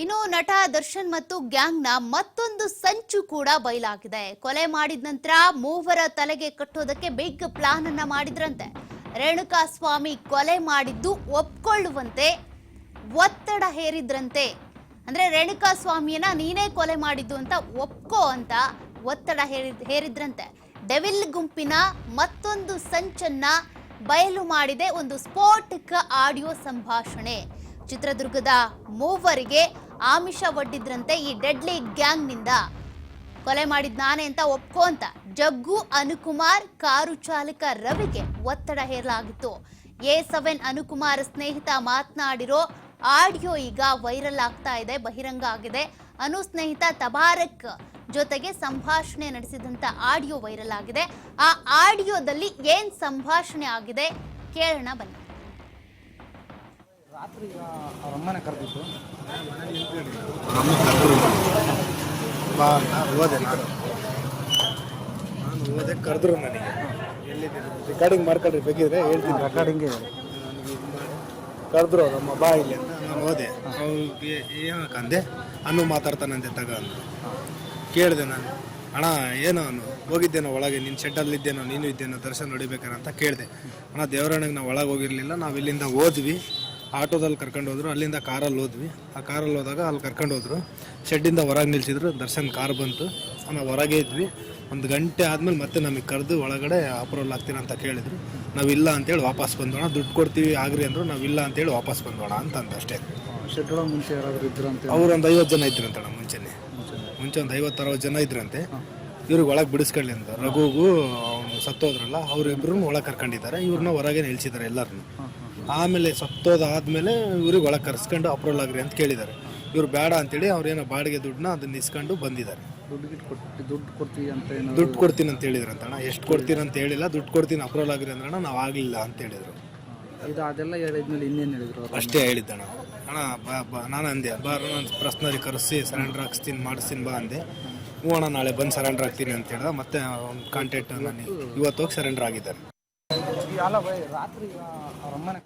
ಇನ್ನು ನಟ ದರ್ಶನ್ ಮತ್ತು ಗ್ಯಾಂಗ್ನ ಮತ್ತೊಂದು ಸಂಚು ಕೂಡ ಬಯಲಾಗಿದೆ. ಕೊಲೆ ಮಾಡಿದ ನಂತರ ಮೂವರ ತಲೆಗೆ ಕಟ್ಟೋದಕ್ಕೆ ಬಿಗ್ ಪ್ಲಾನ್ ಅನ್ನ ಮಾಡಿದ್ರಂತೆ. ರೇಣುಕಾ ಸ್ವಾಮಿ ಕೊಲೆ ಮಾಡಿದ್ದು ಒಪ್ಕೊಳ್ಳುವಂತೆ ಒತ್ತಡ ಹೇರಿದ್ರಂತೆ. ಅಂದ್ರೆ ರೇಣುಕಾ ಸ್ವಾಮಿಯನ್ನ ನೀನೇ ಕೊಲೆ ಮಾಡಿದ್ದು ಅಂತ ಒಪ್ಕೋ ಅಂತ ಒತ್ತಡ ಹೇರಿದ್ರಂತೆ. ಡೆವಿಲ್ ಗುಂಪಿನ ಮತ್ತೊಂದು ಸಂಚನ್ನ ಬಯಲು ಮಾಡಿದೆ ಒಂದು ಸ್ಫೋಟಕ ಆಡಿಯೋ ಸಂಭಾಷಣೆ. ಚಿತ್ರದುರ್ಗದ ಮೂವರಿಗೆ ಆಮಿಷ ಒಡ್ಡಿದ್ರಂತೆ ಈ ಡೆಡ್ಲಿ ಗ್ಯಾಂಗ್ನಿಂದ. ಕೊಲೆ ಮಾಡಿದ್ ನಾನೇ ಅಂತ ಒಪ್ಕೋ ಅಂತ ಜಗ್ಗು ಅನುಕುಮಾರ್ ಕಾರು ಚಾಲಕ ರವಿಗೆ ಒತ್ತಡ ಹೇರಲಾಗಿತ್ತು. A7 ಅನುಕುಮಾರ್ ಸ್ನೇಹಿತ ಮಾತನಾಡಿರೋ ಆಡಿಯೋ ಈಗ ವೈರಲ್ ಆಗ್ತಾ ಇದೆ, ಬಹಿರಂಗ ಆಗಿದೆ. ಅನು ಸ್ನೇಹಿತ ತಬಾರಕ್ ಜೊತೆಗೆ ಸಂಭಾಷಣೆ ನಡೆಸಿದಂತ ಆಡಿಯೋ ವೈರಲ್ ಆಗಿದೆ. ಆ ಆಡಿಯೋದಲ್ಲಿ ಏನ್ ಸಂಭಾಷಣೆ ಆಗಿದೆ ಕೇಳೋಣ ಬನ್ನಿ. ರಾತ್ರಿ ಅವ್ರ ಅಮ್ಮನ ಕರೆದಿತ್ತು. ನಾನು ಓದೆ ಕರೆದ್ರು ನನಗೆ. ಎಲ್ಲಿದ್ದೀನಿ ರೆಕಾರ್ಡಿಂಗ್ ಮಾಡ್ಕೊಳ್ರಿ, ಬೇಕಿದ್ರೆ ಹೇಳ್ತೀನಿ. ರೆಕಾರ್ಡಿಂಗ್ ಕರೆದ್ರು ನಮ್ಮ ಬಾ ಇಲ್ಲಿ ಅಂತ ನಾನು ಹೋದೆ. ಅವ್ರಿಗೆ ಏನಕ್ಕಂದೆ ಅನ್ನು ಮಾತಾಡ್ತಾನಂತೆ ತಗ ಅಂದರು. ಕೇಳಿದೆ ನಾನು, ಅಣ್ಣ ಏನೋ ಅವನು ಹೋಗಿದ್ದೇನೋ ಒಳಗೆ, ನಿನ್ನ ಶೆಡ್ಡಲ್ಲಿದ್ದೇನೋ, ನೀನು ಇದ್ದೇನೋ ದರ್ಶನ ಹೊಡಿಬೇಕಾರೆ ಅಂತ ಕೇಳಿದೆ. ಅಣ್ಣ ದೇವರಣ್ಣಗೆ ನಾವು ಒಳಗೆ ಹೋಗಿರಲಿಲ್ಲ, ನಾವು ಇಲ್ಲಿಂದ ಹೋದ್ವಿ, ಆಟೋದಲ್ಲಿ ಕರ್ಕೊಂಡು ಹೋದ್ರು, ಅಲ್ಲಿಂದ ಕಾರಲ್ಲಿ ಹೋದ್ವಿ. ಆ ಕಾರಲ್ಲಿ ಹೋದಾಗ ಅಲ್ಲಿ ಕರ್ಕೊಂಡು ಹೋದ್ರು, ಶೆಡ್ಡಿಂದ ಹೊರಗೆ ನಿಲ್ಸಿದ್ರು. ದರ್ಶನ್ ಕಾರ್ ಬಂತು, ನಾವು ಹೊರಗೆ ಇದ್ವಿ. 1 ಗಂಟೆ ಆದಮೇಲೆ ಮತ್ತೆ ನಮಗೆ ಕರೆದು ಒಳಗಡೆ ಅಪ್ರೂವಲ್ ಆಗ್ತೀರ ಅಂತ ಕೇಳಿದ್ರು. ನಾವಿಲ್ಲ ಅಂತೇಳಿ ವಾಪಸ್ ಬಂದೋಣ, ದುಡ್ಡು ಕೊಡ್ತೀವಿ ಆಗ್ರಿ ಅಂದರು. ನಾವಿಲ್ಲ ಅಂತೇಳಿ ವಾಪಸ್ ಬಂದೋಣ ಅಂತ ಅಷ್ಟೇ. ಶೆಡ್ ಒಳಗೆ ಮುಂಚೆ ಯಾರಾದರೂ ಇದ್ರಂತೆ? ಅವ್ರು ಒಂದು 50 ಜನ ಇದ್ರಂತಣ್ಣ. ಮುಂಚೆ ಒಂದು 50-60 ಜನ ಇದ್ರಂತೆ. ಇವ್ರಿಗೆ ಒಳಗೆ ಬಿಡಿಸ್ಕೊಳ್ಳಿ ಅಂತ. ರಘುಗೂ ಅವನು ಸತ್ತೋದ್ರಲ್ಲ, ಅವರಿಬ್ರು ಒಳಗೆ ಕರ್ಕೊಂಡಿದ್ದಾರೆ. ಇವ್ರನ್ನ ಹೊರಗೆ ನಿಲ್ಸಿದ್ದಾರೆ ಎಲ್ಲರನ್ನು. ಆಮೇಲೆ ಸತ್ತೋದಾದ್ಮೇಲೆ ಇವ್ರಿಗೆ ಒಳಗೆ ಕರ್ಸ್ಕೊಂಡು ಅಪ್ರೂವಲ್ ಆಗ್ರಿ ಅಂತ ಕೇಳಿದ್ದಾರೆ. ಇವ್ರು ಬೇಡ ಅಂತೇಳಿ ಅವ್ರೇನೋ ಬಾಡಿಗೆ ದುಡ್ಡನ್ನ ಅದನ್ನ ಇಸ್ಕೊಂಡು ಬಂದಿದ್ದಾರೆ. ದುಡ್ಡು ಕೊಡ್ತೀವಿ ಅಂತ ಏನೋ ದುಡ್ಡು ಕೊಡ್ತೀನಿ ಅಂತ ಹೇಳಿದ್ರಂತಣ್ಣ. ಎಷ್ಟು ಕೊಡ್ತೀನಿ ಅಂತ ಹೇಳಿಲ್ಲ, ದುಡ್ಡು ಕೊಡ್ತೀನಿ ಅಪ್ರೂವಲ್ ಆಗ್ರಿ ಅಂದ್ರಣ್ಣ. ನಾವು ಆಗಲಿಲ್ಲ ಅಂತ ಹೇಳಿದ್ರು. ಇದು ಅದೆಲ್ಲ ಹೇಳಿದ್ಮೇಲೆ ಇನ್ನೇನು ಹೇಳಿದ್ರು? ಅಷ್ಟೇ ಹೇಳಿದ್ದಣ್ಣ. ಅಣ್ಣ ಬಾ ನಾನು ಅಂದೆ, ನಾನು ಪ್ರಶ್ನರಿ ಕರೆಸಿ ಸರೆಂಡರ್ ಹಾಕ್ಸ್ತೀನಿ, ಮಾಡಿಸ್ತೀನಿ ಬಾ ಅಂದೆ. ಹ್ಞೂ ಅಣ್ಣ ನಾಳೆ ಬಂದು ಸರೆಂಡರ್ ಆಗ್ತೀನಿ ಅಂತ ಹೇಳ್ದ. ಮತ್ತೆ ಒಂದು ಕಾಂಟ್ಯಾಕ್ಟ್ ನನಗೆ ಇವತ್ತು ಹೋಗಿ ಸರೆಂಡರ್ ಆಗಿದ್ದಾರೆ. ಅಲ್ಲ ಬೈ, ರಾತ್ರಿ ಅವ್ರ ಅಮ್ಮನ